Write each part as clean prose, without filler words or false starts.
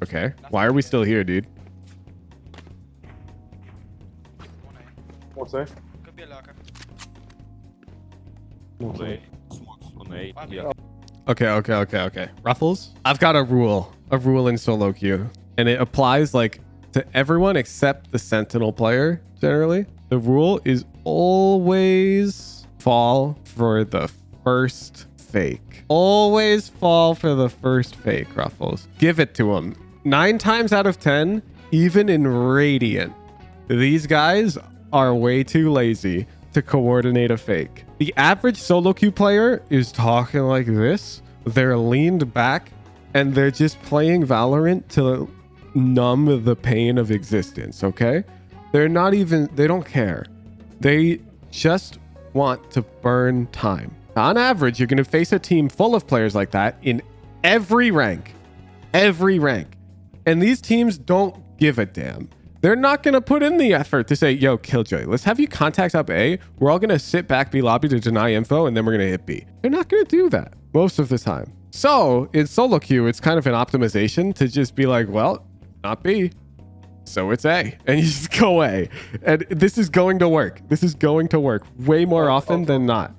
Okay. Why are we still here, dude? What's that? Could be a locker. Yeah. Okay. Ruffles, I've got a rule in solo queue, and it applies like to everyone except the sentinel player. Generally, the rule is always fall for the first fake. Always fall for the first fake, Ruffles. Give it to them. 9 times out of 10, even in Radiant, these guys are way too lazy to coordinate a fake. The average solo queue player is talking like this. They're leaned back and they're just playing Valorant to numb the pain of existence, okay? They don't care. They just want to burn time. On average, you're going to face a team full of players like that in every rank. And these teams don't give a damn. They're not going to put in the effort to say, yo, Killjoy, let's have you contact up A. We're all going to sit back B lobby to deny info, and then we're going to hit B. They're not going to do that most of the time. So in solo queue, it's kind of an optimization to just be like, well, not B, so it's A. And you just go A. And this is going to work. This is going to work way more often than not.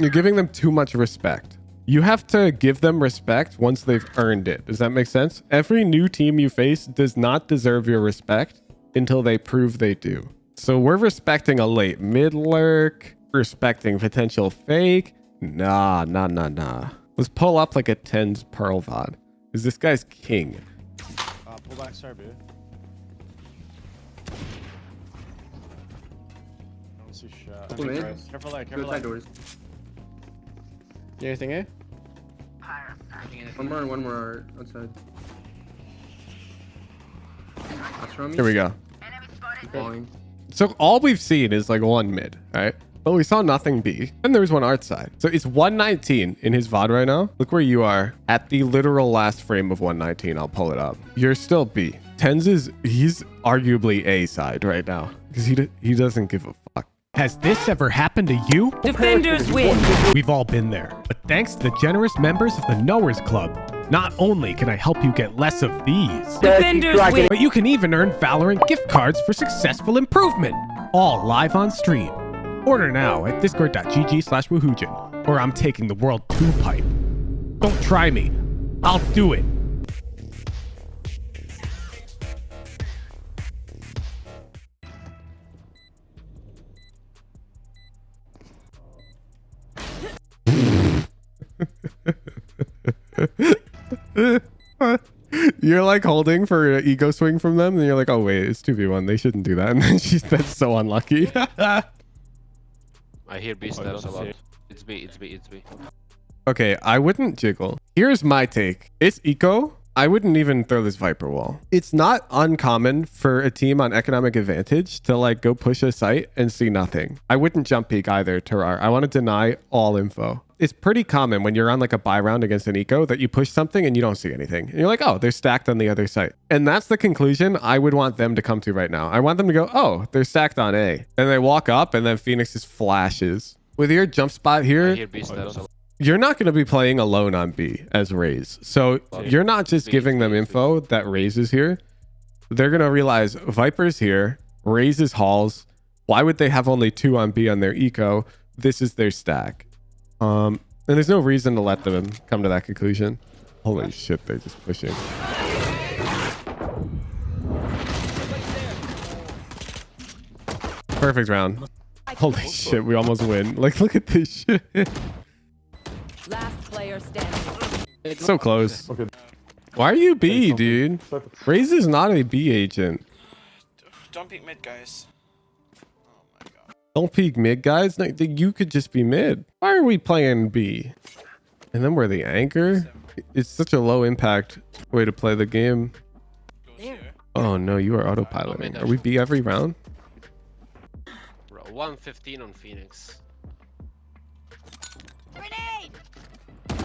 You're giving them too much respect. You have to give them respect once they've earned it. Does that make sense? Every new team you face does not deserve your respect until they prove they do. So we're respecting a late mid lurk, respecting potential fake. Nah. Let's pull up like a 10's Pearl VOD. Because this guy's king. Pull back, sorry, dude. I don't see shot. Pull in. Careful light, Go careful side light. doors. You anything, eh? One more outside. That's from me. Here we go. Falling. So all we've seen is like one mid, right? But we saw nothing B. And there was one art side. So it's 119 in his VOD right now. Look where you are at the literal last frame of 119. I'll pull it up. You're still B. He's arguably A side right now because he doesn't give a fuck. Has this ever happened to you? Defenders win. We've all been there. But thanks to the generous members of the Knowers Club, not only can I help you get less of these, Defenders win. but you can even earn Valorant gift cards for successful improvement. All live on stream. Order now at discord.gg/woohoojin, or I'm taking the world to pipe. Don't try me. I'll do it. You're like holding for an ego swing from them, and you're like, oh wait, it's 2v1. They shouldn't do that. And then that's so unlucky. I hear B steps a lot. It's B. Okay, I wouldn't jiggle. Here's my take. It's eco. I wouldn't even throw this Viper wall. It's not uncommon for a team on economic advantage to like go push a site and see nothing. I wouldn't jump peek either, Terrar. I want to deny all info. It's pretty common when you're on like a buy round against an eco that you push something and you don't see anything. And you're like, oh, they're stacked on the other site. And that's the conclusion I would want them to come to right now. I want them to go, oh, they're stacked on A. And they walk up and then Phoenix just flashes. With your jump spot I here, hear B steps a lot. you're not going to be playing alone on B as RAZE. So you're not just giving them info that RAZE is here. They're going to realize Viper's here, RAZE is halls. Why would they have only 2 on B on their eco? This is their stack. And there's no reason to let them come to that conclusion. Holy shit, they're just pushing. Perfect round. Holy shit, we almost win. Like, look at this shit. Last player standing. So close. Okay. Why are you B, dude? RAZE is not a B agent. Don't peek mid, guys. Oh my god. Don't peek mid, guys. No, you could just be mid. Why are we playing B? And then we're the anchor? It's such a low impact way to play the game. Oh no, you are autopiloting. Are we B every round? Bro, 115 on Phoenix.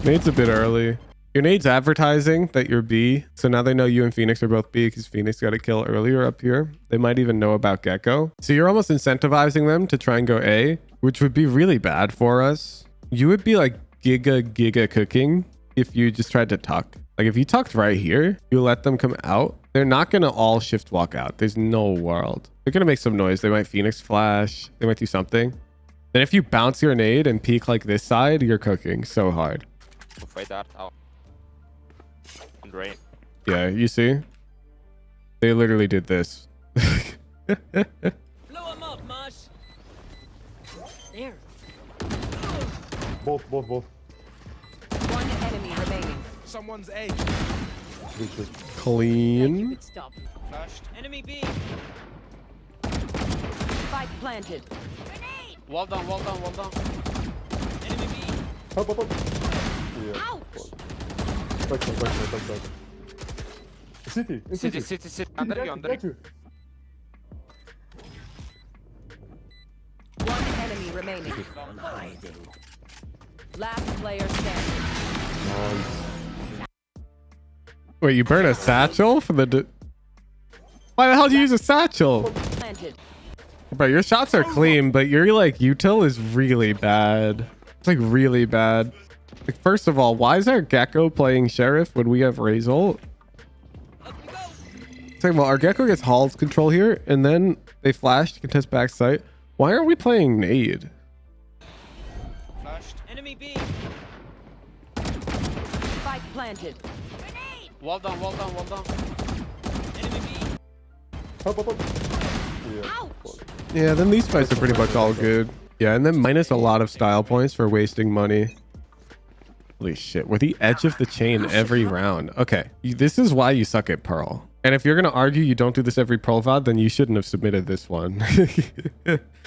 Nade's a bit early. Your nade's advertising that you're B. So now they know you and Phoenix are both B because Phoenix got a kill earlier up here. They might even know about Gecko. So you're almost incentivizing them to try and go A, which would be really bad for us. You would be like giga cooking if you just tried to tuck. Like if you tucked right here, you let them come out, they're not going to all shift walk out. There's no world. They're going to make some noise. They might Phoenix flash. They might do something. Then if you bounce your nade and peek like this side, you're cooking so hard. Fight that out. On drain. Yeah, you see? They literally did this. Blow him up, Mosh. There. Both. One enemy remaining. Someone's A. Clean. Stop. Flashed. Enemy B. Spike planted. Wall down. Enemy B. Help. Yeah. Ouch. Back. City. In City. Under you. One enemy remaining. Last player standing. Wait, you burn a satchel for the... Why the hell do you use a satchel? Planted. Bro, your shots are clean, but your like util is really bad. It's like really bad. Like, first of all, why is our Gecko playing Sheriff when we have RAZE ult? Saying, well, our Gecko gets Hall's control here, and then they flash to contest backside. Why aren't we playing Nade? Flashed. Enemy B. Spike planted. Wall down. Enemy B. Help. Ouch. Yeah, then these fights are pretty much all good. Yeah, and then minus a lot of style points for wasting money. Holy shit, we're the edge of the chain every round. Okay, this is why you suck at Pearl. And if you're going to argue you don't do this every Pearl VOD, then you shouldn't have submitted this one.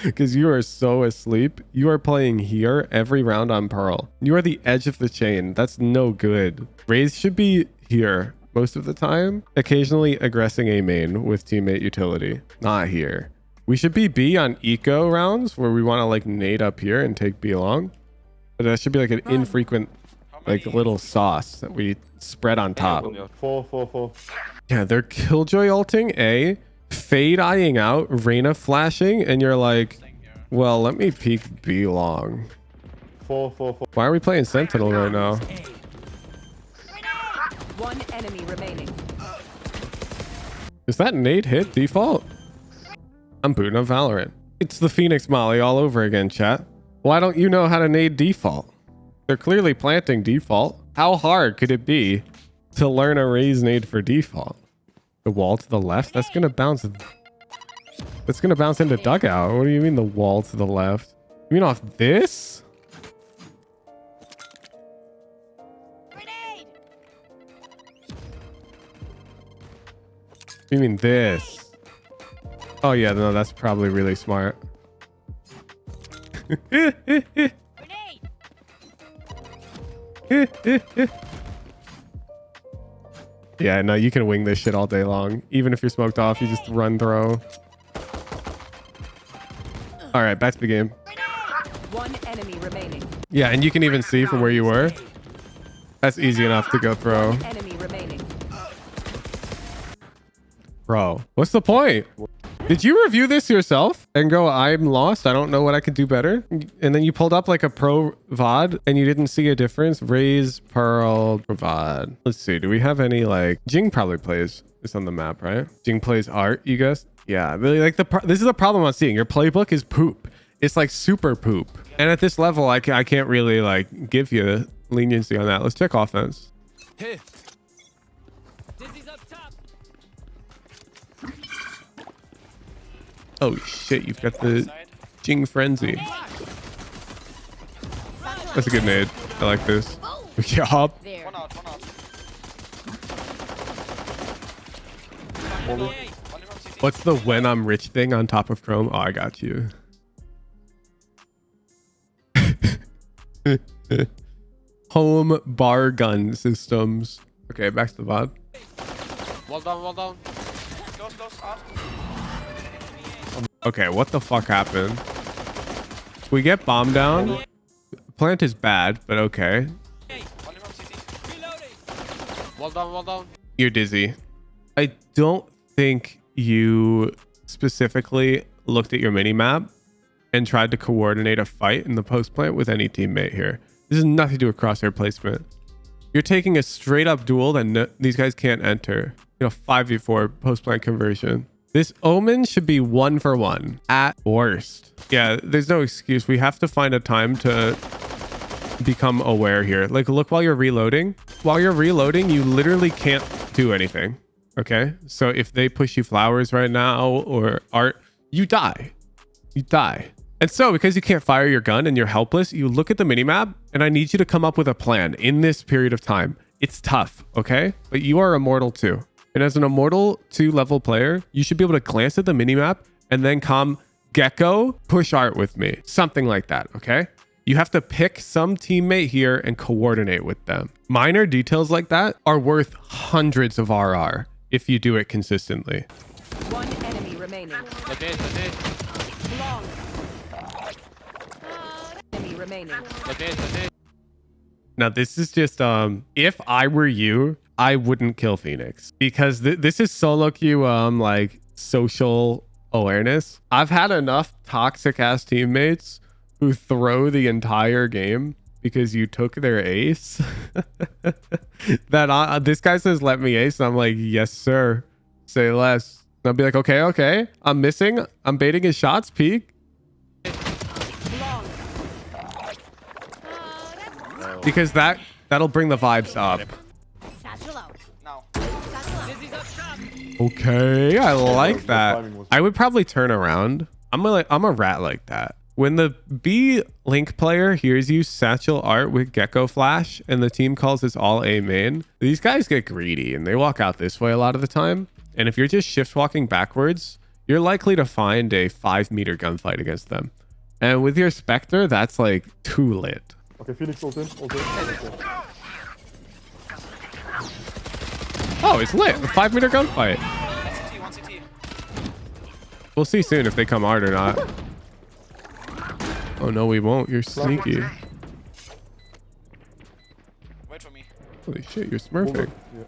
Because you are so asleep. You are playing here every round on Pearl. You are the edge of the chain. That's no good. RAZE should be here most of the time, occasionally aggressing A main with teammate utility. Not here. We should be B on eco rounds where we want to like nade up here and take B long. But that should be like an infrequent like little sauce that we spread on top. 4. Yeah, they're Killjoy ulting A, Fade eyeing out, Reyna flashing, and you're like, well, let me peek B long. 4. Why are we playing Sentinel right now? One enemy remaining. Is that nade hit default? I'm booting up Valorant. It's the Phoenix Molly all over again, chat. Why don't you know how to nade default? They're clearly planting default. How hard could it be to learn a RAZE nade for default? The wall to the left? That's gonna bounce. That's gonna bounce into dugout. What do you mean the wall to the left? You mean off this? You mean this? Oh yeah, no, that's probably really smart. Yeah, no, you can wing this shit all day long. Even if you're smoked off, you just run throw. All right, back to the game. One enemy remaining. Yeah, and you can even see from where you were. That's easy enough to go throw. Enemy remaining. Bro, what's the point? Did you review this yourself and go, I'm lost, I don't know what I could do better? And then you pulled up like a pro VOD and you didn't see a difference? RAZE, Pearl, VOD. Let's see, do we have any like... Jing probably plays this on the map, right? Jing plays art, you guys? Yeah, really like this is a problem I'm seeing. Your playbook is poop. It's like super poop. And at this level, I can't really like give you leniency on that. Let's check offense. Hey. Dizzy's up top. Oh shit, you've got the Jing Frenzy. That's a good nade. I like this. Yup. There. One out. What's the when I'm rich thing on top of Chrome? Oh, I got you. Home bar gun systems. Okay, back to the VOD. Wall down. Close, out. Okay, what the fuck happened? We get bomb down. Plant is bad, but okay. One from CT. Wall down. You're dizzy. I don't think you specifically looked at your mini map and tried to coordinate a fight in the post plant with any teammate here. This has nothing to do with crosshair placement. You're taking a straight up duel that these guys can't enter. 5v4 post plant conversion. This Omen should be 1-for-1 at worst. Yeah, there's no excuse. We have to find a time to become aware here. Like, look while you're reloading. While you're reloading, you literally can't do anything. Okay? So if they push you flowers right now or art, you die. You die. And so because you can't fire your gun and you're helpless, you look at the minimap and I need you to come up with a plan in this period of time. It's tough, okay? But you are Immortal 2. And as an Immortal 2 level player, you should be able to glance at the minimap and then come Gecko, push art with me. Something like that, okay? You have to pick some teammate here and coordinate with them. Minor details like that are worth hundreds of RR if you do it consistently. One enemy remaining. Okay. Long. Enemy remaining. Okay. Now, this is just, if I were you, I wouldn't kill Phoenix because this is solo queue, like social awareness. I've had enough toxic ass teammates who throw the entire game because you took their ace that this guy says, let me ace. And I'm like, yes, sir. Say less. And I'll be like, okay. I'm missing. I'm baiting his shots. Peek. Long. Because that'll bring the vibes up. Now. Dizzy's up top. Okay, I like the that. timing was- I would probably turn around. I'm a rat like that. When the B Link player hears you satchel art with Gecko Flash and the team calls this all A main, these guys get greedy and they walk out this way a lot of the time. And if you're just shift walking backwards, you're likely to find a 5-meter gunfight against them. And with your Spectre, that's like too lit. Okay, Phoenix ult in. Oh, it's lit. A 5-meter gunfight. One CT. We'll see soon if they come hard or not. Oh, no, we won't. You're sneaky. Wait for me. Holy shit, you're Hold smurfing. on. Yeah,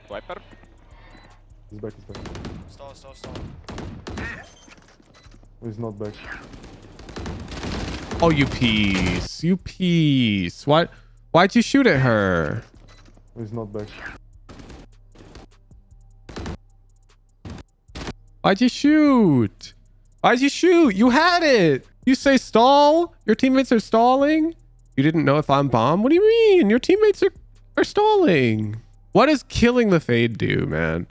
Viper. he's back. Stall. Oh, he's not back. Oh, you piece. You piece. Why'd you shoot at her? Oh, he's not back. Why'd you shoot? Why'd you shoot? You had it. You say stall? Your teammates are stalling? You didn't know if I'm bomb? What do you mean? Your teammates are stalling. What does killing the fade do, man?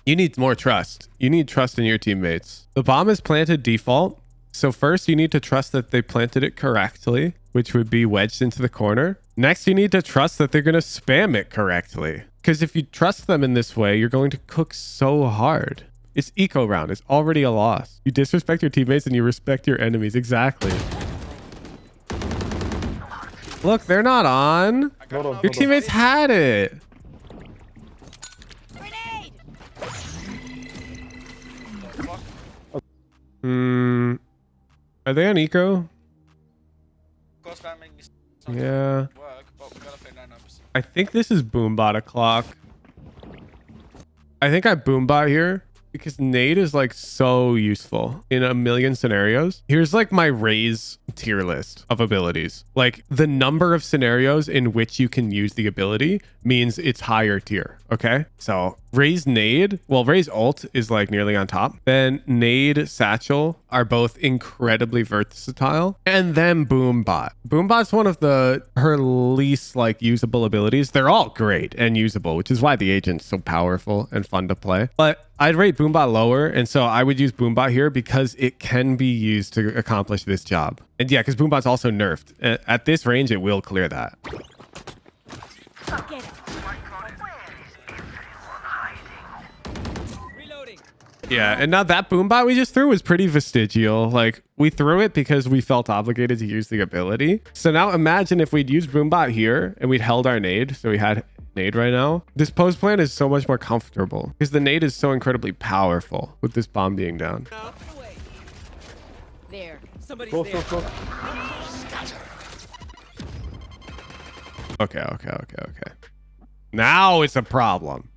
You need more trust. You need trust in your teammates. The bomb is planted default. So first you need to trust that they planted it correctly, which would be wedged into the corner. Next, you need to trust that they're going to spam it correctly. Because if you trust them in this way, you're going to cook so hard. It's eco round. It's already a loss. You disrespect your teammates and you respect your enemies. Exactly. Look, they're not on. Not on. Your teammates had it. Grenade. Are they on eco? Go spamming. Yeah. Work, but we gotta play 9 ups. I think this is boombot o'clock. I think I boombot here because nade is like so useful in a million scenarios. Here's like my RAZE tier list of abilities. Like the number of scenarios in which you can use the ability means it's higher tier. Okay. So RAZE nade, well, RAZE ult is like nearly on top. Then nade satchel are both incredibly versatile. And then boombot. Boombot's one of her least like usable abilities. They're all great and usable, which is why the agent's so powerful and fun to play. But I'd rate boombot lower. And so I would use boombot here because it can be used to accomplish this job. And yeah, because boombot's also nerfed. At this range, it will clear that. Reloading. Yeah, and now that boombot we just threw was pretty vestigial. Like, we threw it because we felt obligated to use the ability. So now imagine if we'd used boombot here and we'd held our nade. So we had nade right now. This post plan is so much more comfortable because the nade is so incredibly powerful with this bomb being down. There. Somebody's Close. there. Okay. Now it's a problem.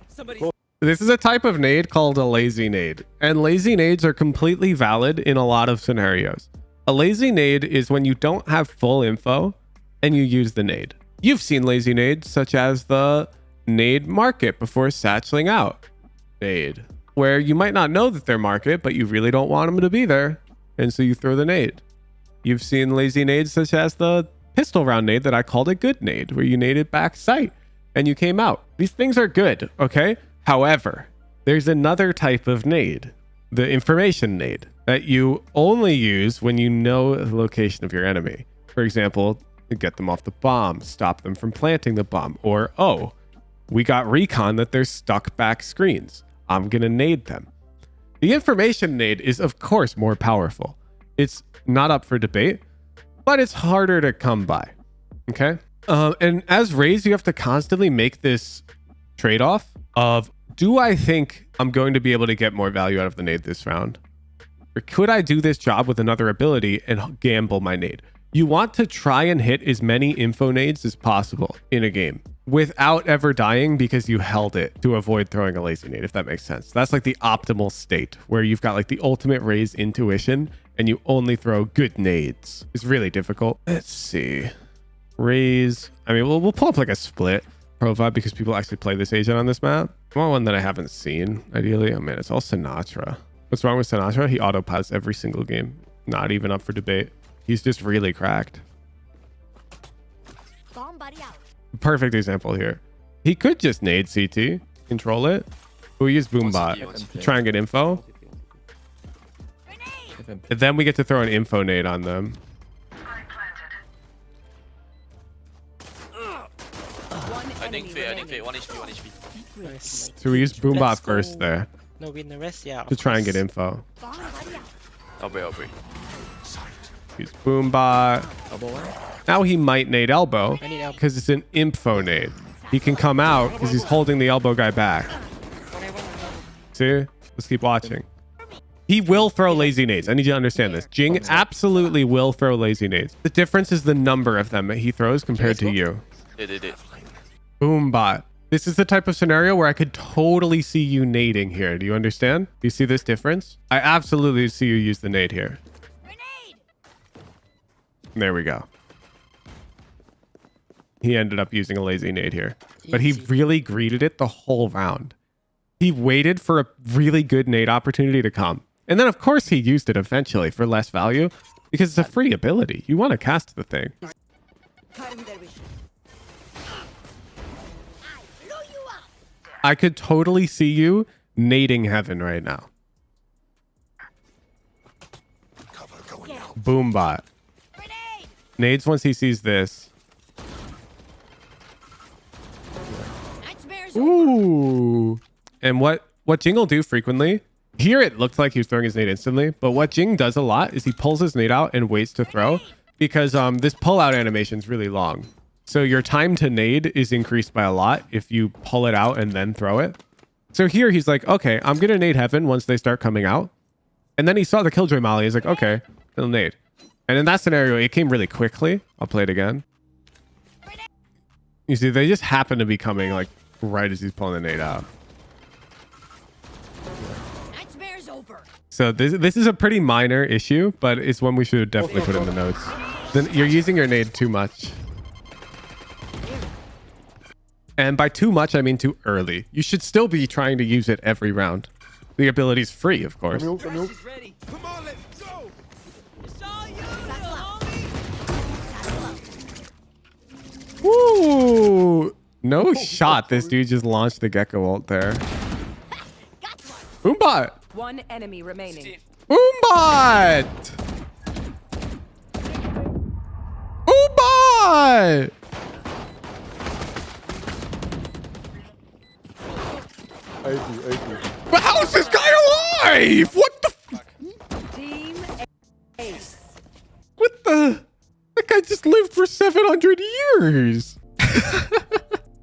Somebody's This is a type of nade called a lazy nade, and lazy nades are completely valid in a lot of scenarios. A lazy nade is when you don't have full info and you use the nade. You've seen lazy nades such as the nade market before satcheling out nade, where you might not know that they're market, but you really don't want them to be there, and so you throw the nade. You've seen lazy nades such as the pistol round nade that I called a good nade, where you naded back sight and you came out. These things are good, okay? However, there's another type of nade, the information nade, that you only use when you know the location of your enemy. For example, to get them off the bomb, stop them from planting the bomb, or, oh, we got recon that there's stuck back screens. I'm gonna nade them. The information nade is, of course, more powerful. It's not up for debate, but it's harder to come by, okay? And as RAZE, you have to constantly make this trade-off of, do I think I'm going to be able to get more value out of the nade this round? Or could I do this job with another ability and gamble my nade? You want to try and hit as many info nades as possible in a game without ever dying because you held it to avoid throwing a lazy nade, if that makes sense. That's like the optimal state where you've got like the ultimate RAZE intuition and you only throw good nades. It's really difficult. Let's see. RAZE. I mean, we'll pull up like a split profile because people actually play this agent on this map. I want one that I haven't seen, ideally. Oh man, it's all Sinatra. What's wrong with Sinatra? He autopilots every single game. Not even up for debate. He's just really cracked. Bomb buddy out. Perfect example here. He could just nade CT, control it. But we use Boombot to try and get info. And then we get to throw an info nade on them. I think fit, 1 HP, 1 HP. So we use Boombot Let's go. first there No, win the rest, yeah. to try and get info. Bomb buddy out. I'll be. Use Boombot. Now he might nade elbow I need help. because it's an info nade. He can come out because he's holding the elbow guy back. See? Let's keep watching. He will throw lazy nades. I need you to understand this. Jing absolutely will throw lazy nades. The difference is the number of them that he throws compared to you. It. Boombot. This is the type of scenario where I could totally see you nading here. Do you understand? Do you see this difference? I absolutely see you use the nade here. Grenade. There we go. He ended up using a lazy nade here, but he really greeted it the whole round. He waited for a really good nade opportunity to come. And then, of course, he used it eventually for less value because it's a free ability. You want to cast the thing. I could totally see you nading heaven right now. Boombot. Grenade. Nades once he sees this. Nightmares. Ooh. And what Jing will do frequently, here it looked like he was throwing his nade instantly, but what Jing does a lot is he pulls his nade out and waits to throw because this pull-out animation is really long. So your time to nade is increased by a lot if you pull it out and then throw it. So here he's like, okay, I'm going to nade heaven once they start coming out. And then he saw the Killjoy Molly. He's like, okay, he'll nade. And in that scenario, it came really quickly. I'll play it again. You see, they just happen to be coming like right as he's pulling the nade out. Nightmares over. So this is a pretty minor issue, but it's one we should definitely put in the notes. Then you're using your nade too much. And by too much, I mean too early. You should still be trying to use it every round. The ability's free, of course. Camille. Ready. Come on, let's go. It's all you, homie. Woo! No shot. This dude just launched the Gecko ult there. Boombot! One enemy remaining. Boombot! Boombot! But how is this guy alive? What the? Team Ace. What the? That guy just lived for 700 years.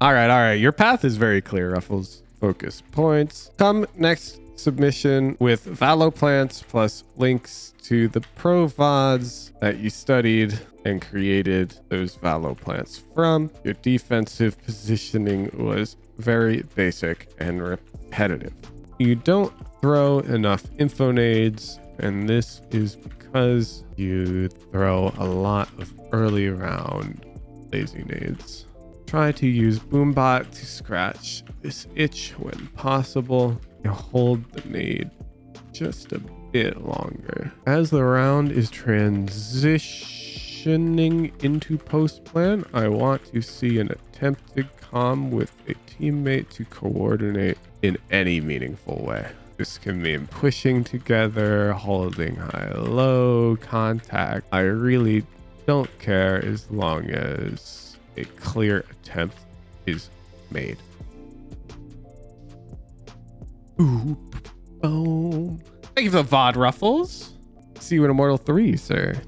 All right. Your path is very clear, Ruffles. Focus points. Come next submission with Valo plants plus links to the pro VODs that you studied and created those Valo plants from. Your defensive positioning was very basic and repetitive. You don't throw enough info nades, and this is because you throw a lot of early round lazy nades. Try to use Boombot to scratch this itch when possible. You hold the nade just a bit longer. As the round is transitioning into post plan, I want to see an attempted comm with a teammate to coordinate in any meaningful way. This can mean pushing together, holding high-low, contact. I really don't care as long as a clear attempt is made. Ooh, boom. Thank you for the VOD, Ruffles. See you in Immortal 3, sir.